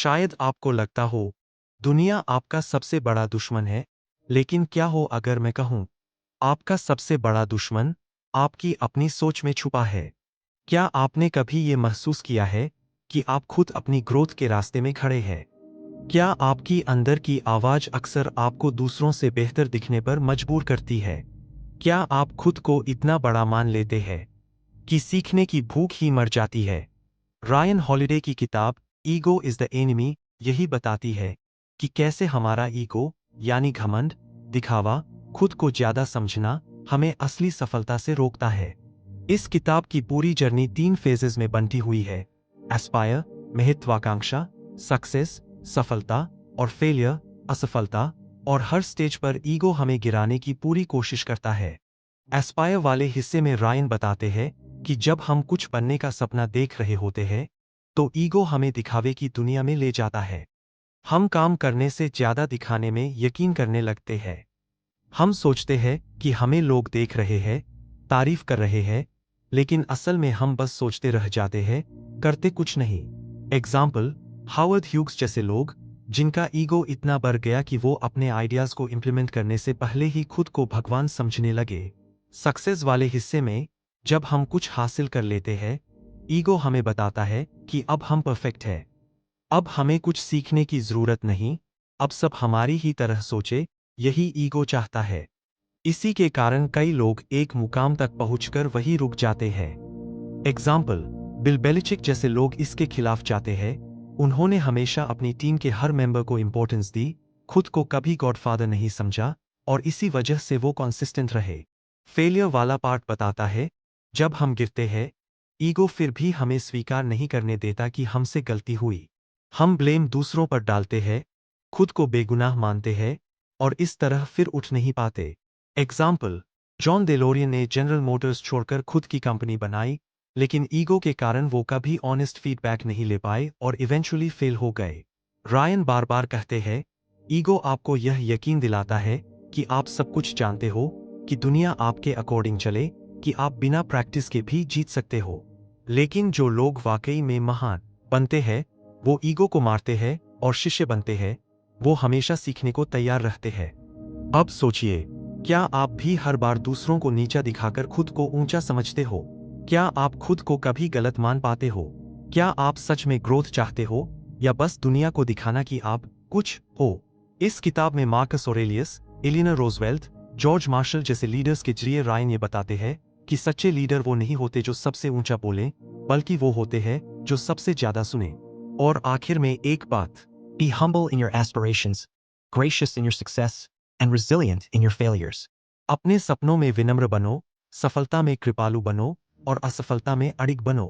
शायद आपको लगता हो दुनिया आपका सबसे बड़ा दुश्मन है, लेकिन क्या हो अगर मैं कहूं आपका सबसे बड़ा दुश्मन आपकी अपनी सोच में छुपा है। क्या आपने कभी ये महसूस किया है कि आप खुद अपनी ग्रोथ के रास्ते में खड़े हैं? क्या आपकी अंदर की आवाज अक्सर आपको दूसरों से बेहतर दिखने पर मजबूर करती है? क्या आप खुद को इतना बड़ा मान लेते हैं कि सीखने की भूख ही मर जाती है? रायन हॉलिडे की किताब ईगो इज द एनिमी यही बताती है कि कैसे हमारा ईगो यानी घमंड, दिखावा, खुद को ज्यादा समझना हमें असली सफलता से रोकता है। इस किताब की पूरी जर्नी 3 फेजेस में बंटी हुई है: एस्पायर महत्वाकांक्षा, सक्सेस सफलता और फेलियर असफलता। और हर स्टेज पर ईगो हमें गिराने की पूरी कोशिश करता है। एस्पायर वाले हिस्से में रायन बताते हैं कि जब हम कुछ बनने का सपना देख रहे होते हैं तो ईगो हमें दिखावे की दुनिया में ले जाता है। हम काम करने से ज्यादा दिखाने में यकीन करने लगते हैं। हम सोचते हैं कि हमें लोग देख रहे हैं, तारीफ कर रहे हैं, लेकिन असल में हम बस सोचते रह जाते हैं, करते कुछ नहीं। एग्जाम्पल, हावर्ड ह्यूग्स जैसे लोग जिनका ईगो इतना बढ़ गया कि वो अपने आइडियाज को इम्प्लीमेंट करने से पहले ही खुद को भगवान समझने लगे। सक्सेस वाले हिस्से में जब हम कुछ हासिल कर लेते हैं, ईगो हमें बताता है कि अब हम परफेक्ट हैं, अब हमें कुछ सीखने की जरूरत नहीं, अब सब हमारी ही तरह सोचे। यही ईगो चाहता है। इसी के कारण कई लोग एक मुकाम तक पहुंचकर वही रुक जाते हैं। एग्जाम्पल, बिल बेलिचिक जैसे लोग इसके खिलाफ जाते हैं। उन्होंने हमेशा अपनी टीम के हर मेंबर को इंपॉर्टेंस दी, खुद को कभी गॉडफादर नहीं समझा, और इसी वजह से वो कंसिस्टेंट रहे। फेलियर वाला पार्ट बताता है जब हम गिरते हैं, ईगो फिर भी हमें स्वीकार नहीं करने देता कि हमसे गलती हुई। हम ब्लेम दूसरों पर डालते हैं, खुद को बेगुनाह मानते हैं, और इस तरह फिर उठ नहीं पाते। एग्जाम्पल, जॉन डेलोरियन ने जनरल मोटर्स छोड़कर खुद की कंपनी बनाई, लेकिन ईगो के कारण वो कभी ऑनेस्ट फीडबैक नहीं ले पाए और इवेंचुअली फेल हो गए। रायन बार बार कहते हैं, ईगो आपको यह यकीन दिलाता है कि आप सब कुछ जानते हो, कि दुनिया आपके अकॉर्डिंग चले, कि आप बिना प्रैक्टिस के भी जीत सकते हो। लेकिन जो लोग वाकई में महान बनते हैं, वो ईगो को मारते हैं और शिष्य बनते हैं। वो हमेशा सीखने को तैयार रहते हैं। अब सोचिए, क्या आप भी हर बार दूसरों को नीचा दिखाकर खुद को ऊंचा समझते हो? क्या आप खुद को कभी गलत मान पाते हो? क्या आप सच में ग्रोथ चाहते हो, या बस दुनिया को दिखाना कि आप कुछ हो? इस किताब में Marcus Aurelius, Eleanor Roosevelt, George Marshall जैसे लीडर्स के जरिए रायन ये बताते हैं कि सच्चे लीडर वो नहीं होते जो सबसे ऊंचा बोलें, बल्कि वो होते हैं जो सबसे ज्यादा सुने। और आखिर में एक बात, Be humble in your aspirations, gracious in your success, and resilient in your failures. अपने सपनों में विनम्र बनो, सफलता में कृपालु बनो, और असफलता में अडिग बनो।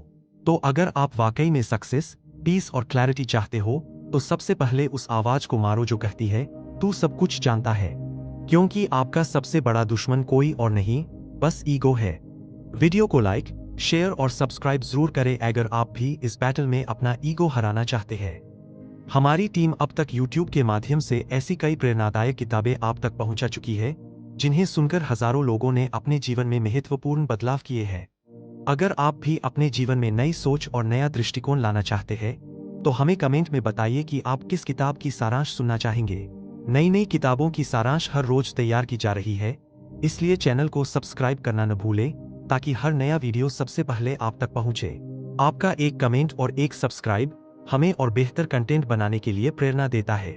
तो अगर आप वाकई में सक्सेस, पीस और क्लैरिटी चाहते हो, तो सबसे पहले उस आवाज को मारो जो कहती है तू सब कुछ जानता है। क्योंकि आपका सबसे बड़ा दुश्मन कोई और नहीं, बस ईगो है। वीडियो को लाइक, शेयर और सब्सक्राइब जरूर करें अगर आप भी इस बैटल में अपना ईगो हराना चाहते हैं। हमारी टीम अब तक YouTube के माध्यम से ऐसी कई प्रेरणादायक किताबें आप तक पहुंचा चुकी है, जिन्हें सुनकर हजारों लोगों ने अपने जीवन में महत्वपूर्ण बदलाव किए हैं। अगर आप भी अपने जीवन में नई सोच और नया दृष्टिकोण लाना चाहते हैं, तो हमें कमेंट में बताइए कि आप किस किताब की सारांश सुनना चाहेंगे। नई नई किताबों की सारांश हर रोज तैयार की जा रही है, इसलिए चैनल को सब्सक्राइब करना न भूलें, ताकि हर नया वीडियो सबसे पहले आप तक पहुंचे। आपका एक कमेंट और एक सब्सक्राइब हमें और बेहतर कंटेंट बनाने के लिए प्रेरणा देता है।